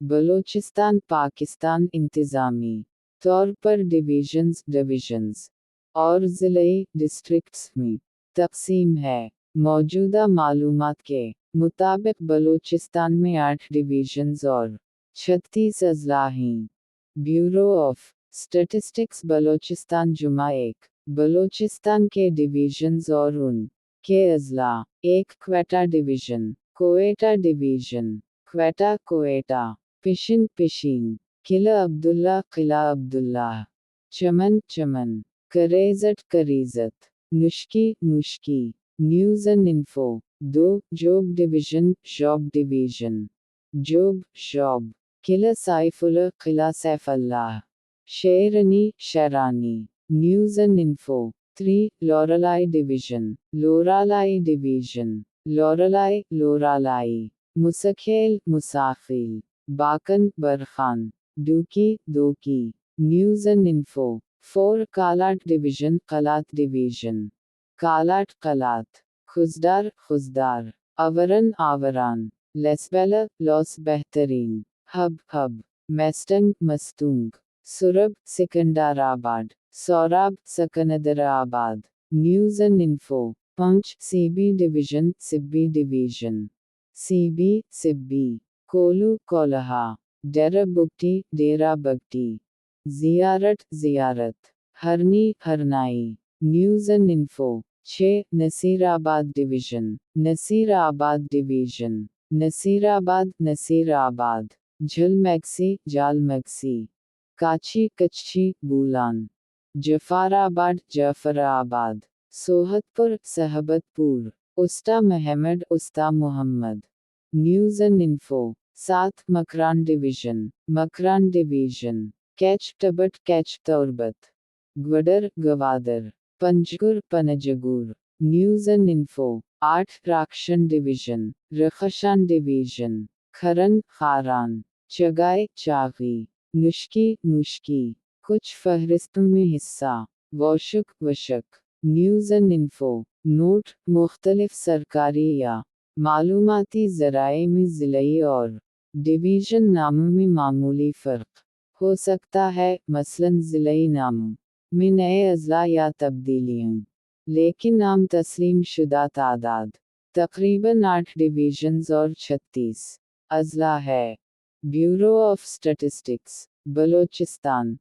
बलोचिस्तान पाकिस्तान इंतज़ामी तौर पर डिवीज़न्स और ज़िले डिस्ट्रिक्ट्स में तक़सीम है। मौजूदा मालूमात के मुताबिक बलोचिस्तान में 8 डिवीज़न्स और 36 अज़ला हैं। ब्यूरो ऑफ स्टैटिस्टिक्स बलोचिस्तान जुमा 1 बलोचिस्तान के डिवीज़न्स और उन के अज़ला 1 Quetta division, Quetta division, Quetta Quetta, Pishin Pishin, Qila Abdullah, Chaman Chaman, Karezat Karezat, Nushki Nushki, news and info 2 Zhob division, Zhob Zhob, Qila Saifullah, Sherani Sherani, news and info 3 Loralai division, Loralai, Musakhel, Barkhan Barkhan, Duki, news and info 4 Kalat division, Kalat, Khuzdar, Awaran, Lasbela लॉस बेहतरीन, Hub, Mastung, Surab Sikandarabad, Surab Sikandarabad, news and info 5 Sibi division, Sibi, कोलू Kohlu, Dera Bugti, Ziarat, Harnai, news and info 6 Nasirabad division, Nasirabad, Jhal Magsi, Kachhi Bolan, Jafarabad, Sohbatpur Sohbatpur, Usta Muhammad, news and info 7 Makran division, Kech Turbat, Gwadar, Panjgur, news and info 8 Rakhshan division, Kharan Kharan, Chagai Chagai, Nushki, कुछ फहरिस्तों में हिस्सा, Washuk, news and info note मुख्तलिफ सरकारी या मालूमाती ज़राए में ज़िले और डिवीज़न नामों में मामूली फ़र्क हो सकता है, मसलन ज़िले नामों में नए अज़ला या तब्दीलियाँ, लेकिन आम तस्लीम शुदा तादाद तक़रीबन 8 डिवीज़न्स और 36 अज़ला है। Bureau of statistics Balochistan